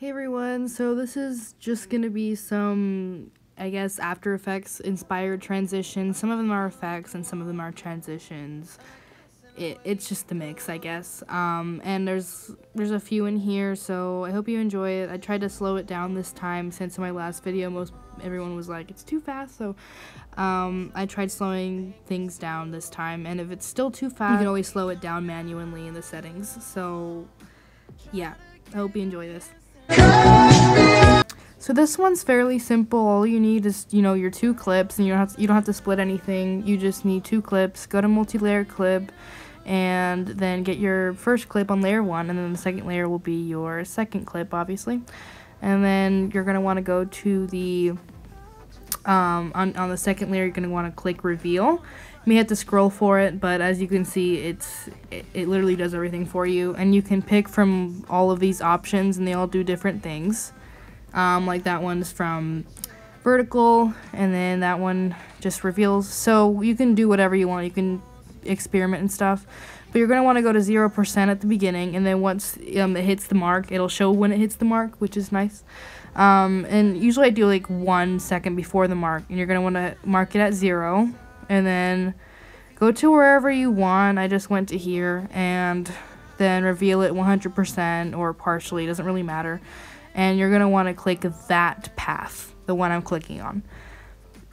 Hey everyone, so this is just gonna be some, I guess, After Effects inspired transitions. Some of them are effects and some of them are transitions. It's just the mix, I guess. And there's a few in here, so I hope you enjoy it. I tried to slow it down this time since in my last video everyone was like, it's too fast, so I tried slowing things down this time, and if it's still too fast, you can always slow it down manually in the settings. So yeah, I hope you enjoy this. So this one's fairly simple. All you need is, your two clips, and you don't have to split anything. You just need two clips. Go to multi-layer clip, and then get your first clip on layer 1, and then the second layer will be your second clip, obviously. And then you're gonna want to go to the on the second layer. You're gonna want to click reveal. You may have to scroll for it, but as you can see, it literally does everything for you, and you can pick from all of these options, and they all do different things. Like that one's from vertical, and then that one just reveals. So you can do whatever you want. You can experiment and stuff, but you're going to want to go to 0% at the beginning, and then once it hits the mark, it'll show when it hits the mark, which is nice. And usually I do like 1 second before the mark, and you're going to want to mark it at 0, and then go to wherever you want. I just went to here, and then reveal it 100% or partially, doesn't really matter. And you're going to want to click that path, the one I'm clicking on.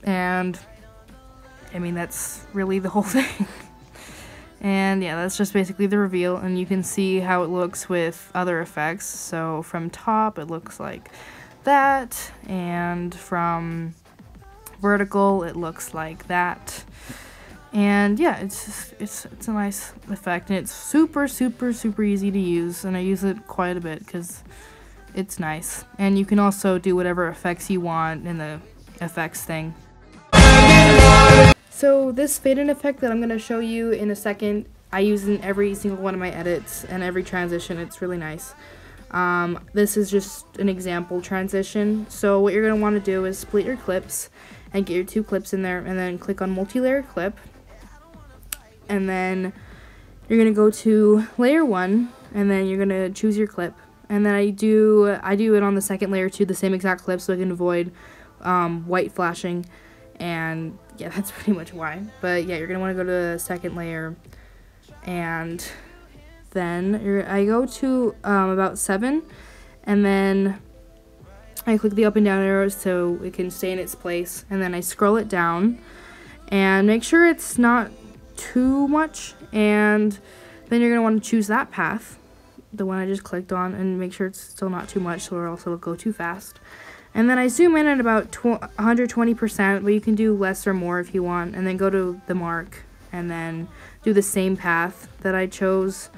And I mean, that's really the whole thing. And yeah, that's just basically the reveal, and you can see how it looks with other effects. So from top it looks like that, and from vertical it looks like that. And yeah, it's a nice effect, and it's super easy to use, and I use it quite a bit because it's nice. And you can also do whatever effects you want in the effects thing. So this fade in effect that I'm going to show you in a second, I use in every single one of my edits and every transition. It's really nice. This is just an example transition. So what you're going to want to do is split your clips and get your two clips in there, and then click on multi-layer clip. And then you're going to go to layer 1, and then you're going to choose your clip. And then I do it on the second layer too, the same exact clip, so I can avoid white flashing. And yeah, that's pretty much why. But yeah, you're gonna want to go to the second layer, and then I go to about 7, and then I click the up and down arrows so it can stay in its place, and then I scroll it down and make sure it's not too much, and then you're gonna want to choose that path, the one I just clicked on, and make sure it's still not too much, or else it'll go too fast. And then I zoom in at about 120%, but you can do less or more if you want, and then go to the mark, and then do the same path that I chose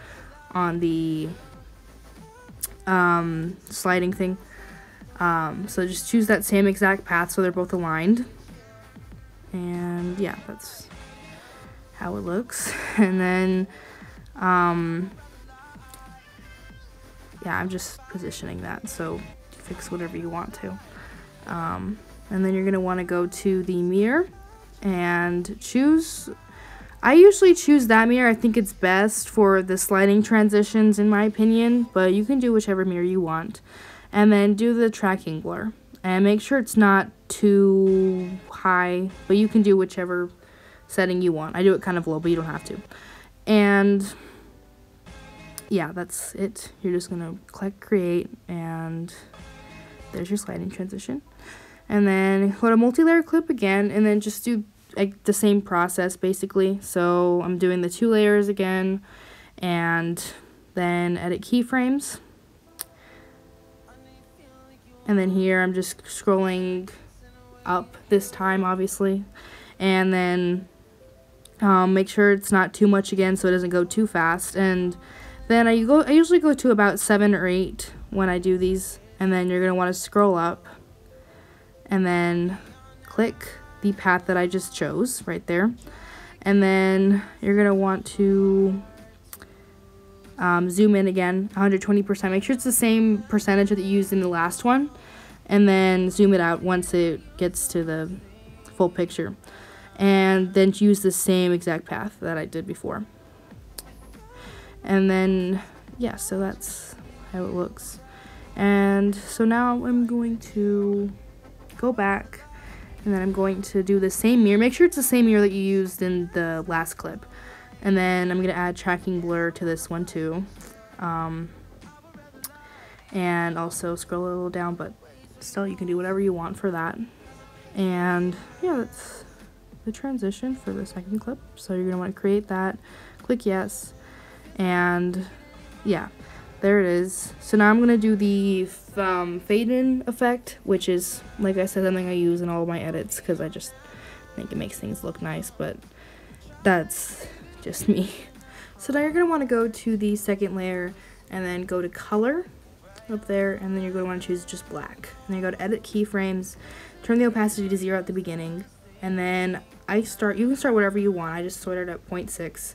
on the sliding thing. So just choose that same exact path so they're both aligned. And yeah, that's how it looks. And then yeah, I'm just positioning that, so fix whatever you want to. And then you're going to want to go to the mirror and choose. I usually choose that mirror. I think it's best for the sliding transitions in my opinion, but you can do whichever mirror you want. And then do the tracking blur, and make sure it's not too high, but you can do whichever setting you want. I do it kind of low, but you don't have to. And yeah, that's it. You're just gonna click create, and there's your sliding transition. And then go to multi-layer clip again, and then just do like the same process basically. So I'm doing the 2 layers again, and then edit keyframes. And then here I'm just scrolling up this time, obviously. And then make sure it's not too much again so it doesn't go too fast. And then I usually go to about 7 or 8 when I do these. And then you're going to want to scroll up, and then click the path that I just chose right there. And then you're going to want to zoom in again, 120%. Make sure it's the same percentage that you used in the last one. And then zoom it out once it gets to the full picture. And then use the same exact path that I did before. And then, yeah, so that's how it looks. And And so now I'm going to go back, and then I'm going to do the same mirror. Make sure it's the same mirror that you used in the last clip. And then I'm going to add tracking blur to this one too. And also scroll a little down, but still you can do whatever you want for that. And yeah, that's the transition for the second clip. So you're going to want to create that, click yes, and yeah, there it is. So now I'm going to do the fade in effect, which is, like I said, something I use in all of my edits because I just think it makes things look nice, but that's just me. So now you're going to want to go to the second layer and then go to color up there, and then you're going to want to choose just black. And then you go to edit keyframes, turn the opacity to 0 at the beginning, and then you can start whatever you want. I just started at 0.6.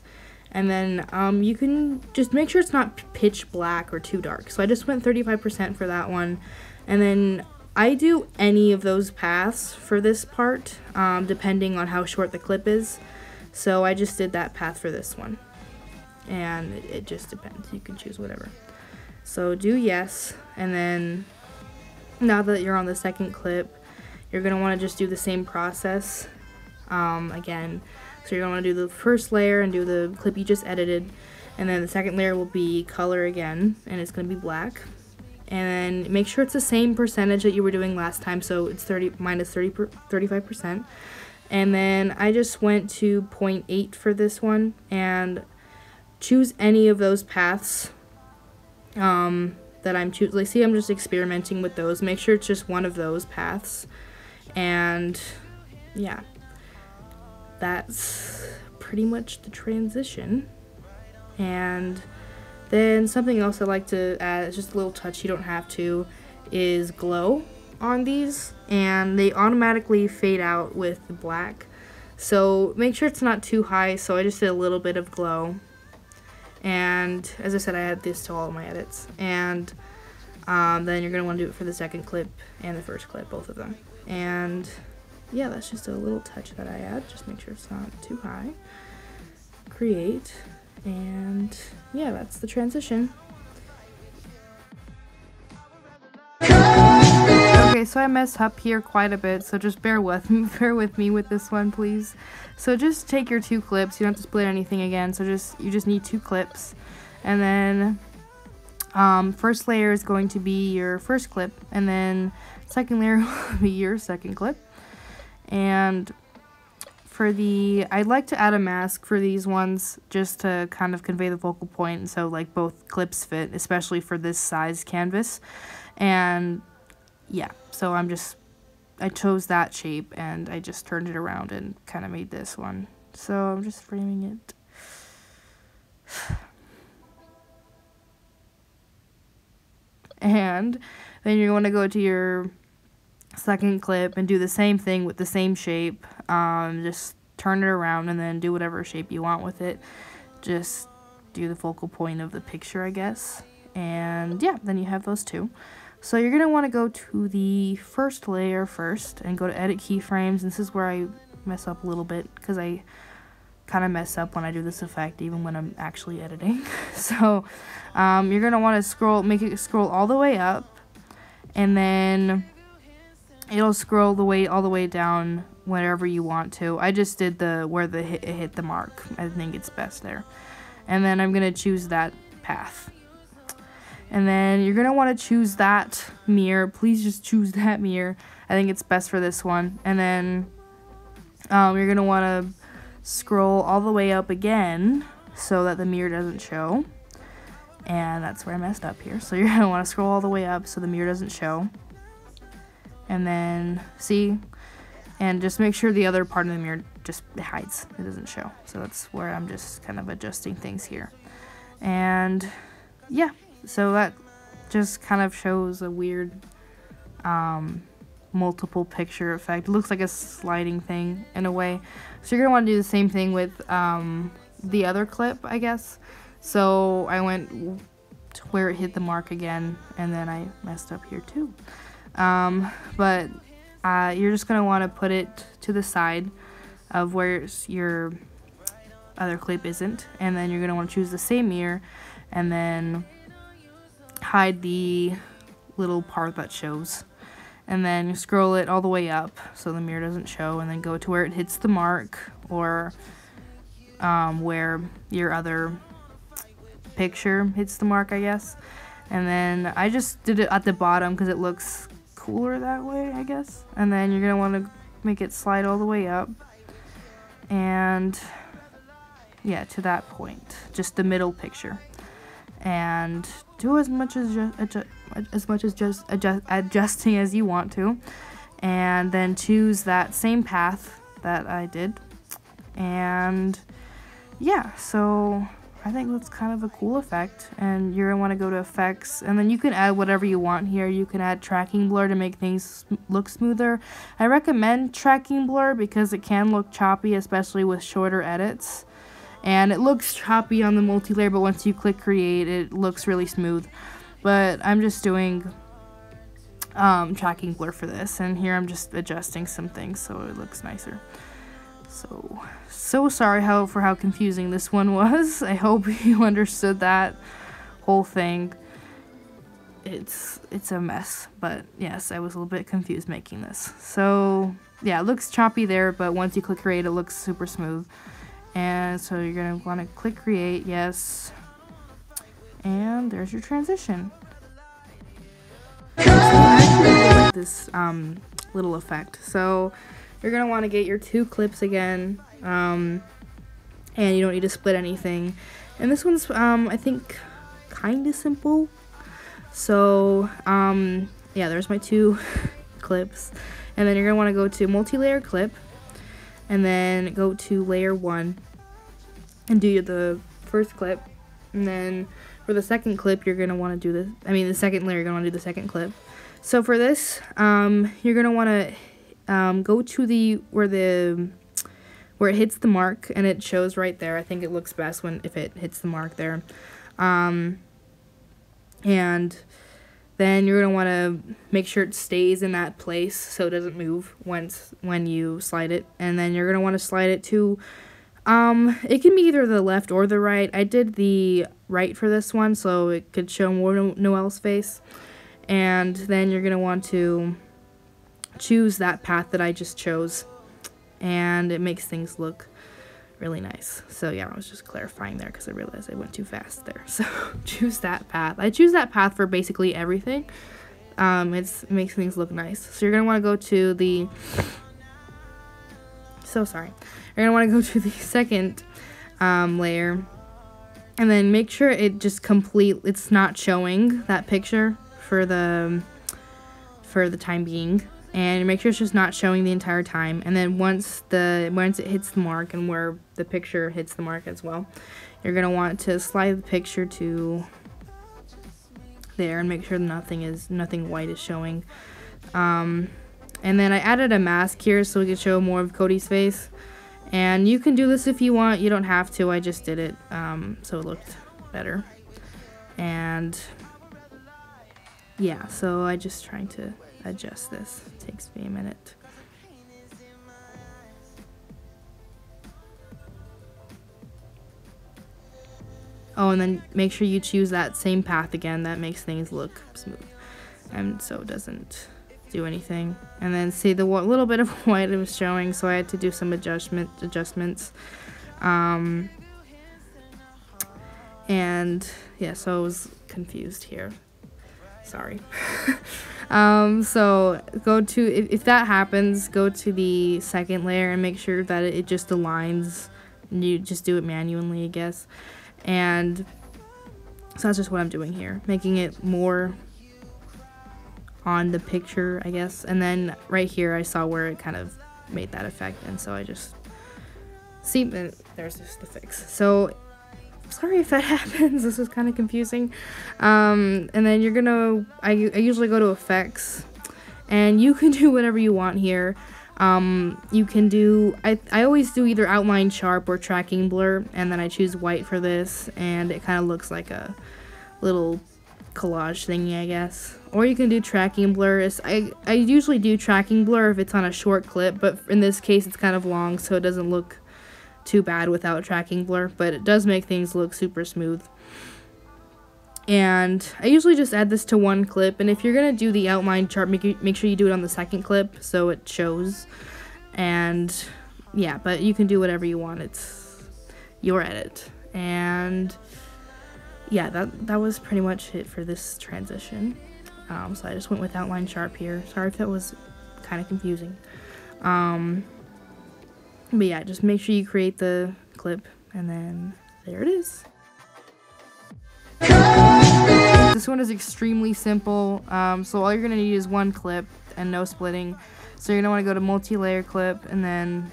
And then you can just make sure it's not pitch black or too dark. So I just went 35% for that one. And then I do any of those paths for this part, depending on how short the clip is. So I just did that path for this one. And it just depends. You can choose whatever. So do yes. And then now that you're on the second clip, you're going to want to just do the same process again. So you're going to want to do the first layer and do the clip you just edited, and then the second layer will be color again, and it's going to be black. And then make sure it's the same percentage that you were doing last time, so it's 35%. And then I just went to 0.8 for this one, and choose any of those paths that I'm choosing. Like, see, I'm just experimenting with those. Make sure it's just one of those paths, and yeah. That's pretty much the transition. And then something else I like to add, it's just a little touch, you don't have to, is glow on these, and they automatically fade out with the black. So make sure it's not too high, so I just did a little bit of glow. And as I said, I add this to all of my edits. And then you're going to want to do it for the second clip and the first clip, both of them. And yeah, that's just a little touch that I add. Just make sure it's not too high. Create, and yeah, that's the transition. Okay, so I messed up here quite a bit, so just bear with me with this one, please. So just take your 2 clips. You don't have to split anything again. So you just need 2 clips, and then first layer is going to be your first clip, and then second layer will be your second clip. And for I'd like to add a mask for these ones just to kind of convey the focal point, and so like both clips fit, especially for this size canvas. And yeah, so I chose that shape and I just turned it around and kind of made this one. So I'm just framing it. And then you want to go to your second clip and do the same thing with the same shape. Just turn it around and then do whatever shape you want with it. Just do the focal point of the picture, I guess. And yeah, then you have those 2. So you're going to want to go to the first layer first and go to edit keyframes. This is where I mess up a little bit because I kind of mess up when I do this effect even when I'm actually editing. So you're going to want to make it scroll all the way up, and then it'll scroll all the way down wherever you want to. I just did where it hit the mark. I think it's best there. And then I'm going to choose that path. And then you're going to want to choose that mirror. Please just choose that mirror. I think it's best for this one. And then you're going to want to scroll all the way up again so that the mirror doesn't show. And that's where I messed up here. So you're going to want to scroll all the way up so the mirror doesn't show. And then see, and just make sure the other part of the mirror just hides, it doesn't show. So that's where I'm just kind of adjusting things here. And yeah, so that just kind of shows a weird multiple picture effect. It looks like a sliding thing in a way. So you're gonna want to do the same thing with the other clip, I guess. So I went to where it hit the mark again, and then I messed up here too. But you're just going to want to put it to the side of where your other clip isn't, and then you're going to want to choose the same mirror and then hide the little part that shows. And then you scroll it all the way up so the mirror doesn't show, and then go to where it hits the mark, or where your other picture hits the mark, I guess. And then I just did it at the bottom because it looks cooler that way, I guess. And then you're going to want to make it slide all the way up. And yeah, to that point, just the middle picture. And do as much as just adjusting as you want to, and then choose that same path that I did. And yeah, so I think that's kind of a cool effect. And you're gonna want to go to effects, and then you can add whatever you want here. You can add tracking blur to make things look smoother. I recommend tracking blur because it can look choppy, especially with shorter edits. And it looks choppy on the multi-layer, but once you click create, it looks really smooth. But I'm just doing tracking blur for this, and here I'm just adjusting some things so it looks nicer. So sorry for how confusing this one was. I hope you understood that whole thing. It's a mess, but yes, I was a little bit confused making this. So yeah, it looks choppy there, but once you click create, it looks super smooth. And so you're going to want to click create, yes, and there's your transition. So I actually really like this little effect. So you're going to want to get your 2 clips again, and you don't need to split anything. And this one's, I think, kind of simple. So, yeah, there's my 2 clips. And then you're going to want to go to multi-layer clip, and then go to layer 1 and do the first clip. And then for the second clip, you're going to want to do the second layer, you're going to want to do the second clip. So for this, you're going to want to go to where it hits the mark, and it shows right there. I think it looks best if it hits the mark there. And then you're going to want to make sure it stays in that place so it doesn't move when you slide it. And then you're going to want to slide it to, it can be either the left or the right. I did the right for this one so it could show more Noelle's face. And then you're going to want to choose that path that I just chose. And it makes things look really nice. So yeah, I was just clarifying there because I realized I went too fast there. So choose that path. I choose that path for basically everything. It makes things look nice. So you're gonna want to go to the you're gonna want to go to the second layer, and then make sure it just it's not showing that picture for the time being. And make sure it's just not showing the entire time. And then once it hits the mark, and where the picture hits the mark as well, you're going to want to slide the picture to there and make sure nothing white is showing. And then I added a mask here so we could show more of Cody's face. And you can do this if you want. You don't have to. I just did it so it looked better. And yeah, so I just trying to adjust this. It takes me a minute. Oh, and then make sure you choose that same path again. That makes things look smooth, and so it doesn't do anything. And then see the little bit of white it was showing, so I had to do some adjustments. And yeah, so I was confused here. Sorry. So go to, if that happens, go to the second layer and make sure that it just aligns. You just do it manually, I guess. And so that's just what I'm doing here, making it more on the picture, I guess. And then right here I saw where it kind of made that effect, and so I just there's just the fix. So sorry if that happens. This is kind of confusing. And then you're gonna, I usually go to effects, and you can do whatever you want here. You can do, I always do either outline sharp or tracking blur, and then I choose white for this, and it kind of looks like a little collage thingy, I guess. Or you can do tracking blur. I usually do tracking blur if it's on a short clip, but in this case it's kind of long, so it doesn't look too bad without tracking blur, but it does make things look super smooth. And I usually just add this to one clip, and if you're gonna do the outline chart, make sure you do it on the second clip so it shows. And yeah, but you can do whatever you want, it's your edit. And yeah, that was pretty much it for this transition. So I just went with outline sharp here. Sorry if that was kind of confusing. But yeah, just make sure you create the clip, and then there it is. This one is extremely simple. So all you're gonna need is one clip and no splitting. So you're gonna want to go to multi-layer clip, and then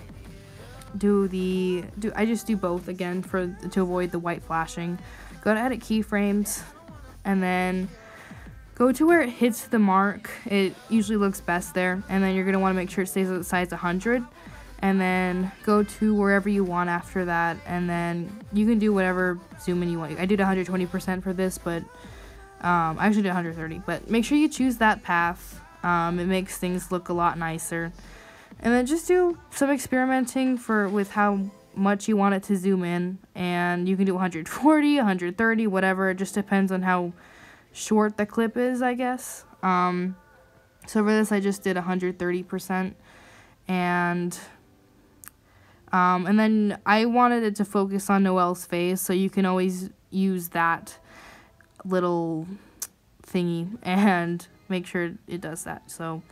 I just do both again to avoid the white flashing. Go to edit keyframes, and then go to where it hits the mark. It usually looks best there, and then you're gonna want to make sure it stays at size 100. And then go to wherever you want after that, and then you can do whatever zoom in you want. I did 120% for this, but I actually did 130. But make sure you choose that path. It makes things look a lot nicer. And then just do some experimenting with how much you want it to zoom in, and you can do 140, 130, whatever. It just depends on how short the clip is, I guess. So for this, I just did 130%, and then I wanted it to focus on Noelle's face, so you can always use that little thingy and make sure it does that. So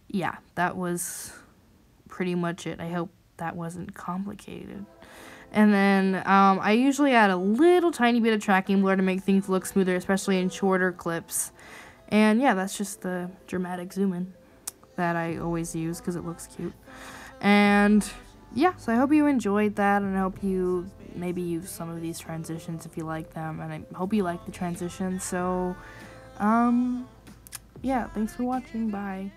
yeah, that was pretty much it. I hope that wasn't complicated. And then I usually add a little tiny bit of tracking blur to make things look smoother, especially in shorter clips. And yeah, that's just the dramatic zoom in that I always use because it looks cute. And yeah, so I hope you enjoyed that, and I hope you maybe use some of these transitions if you like them, and I hope you like the transitions. So yeah, thanks for watching. Bye.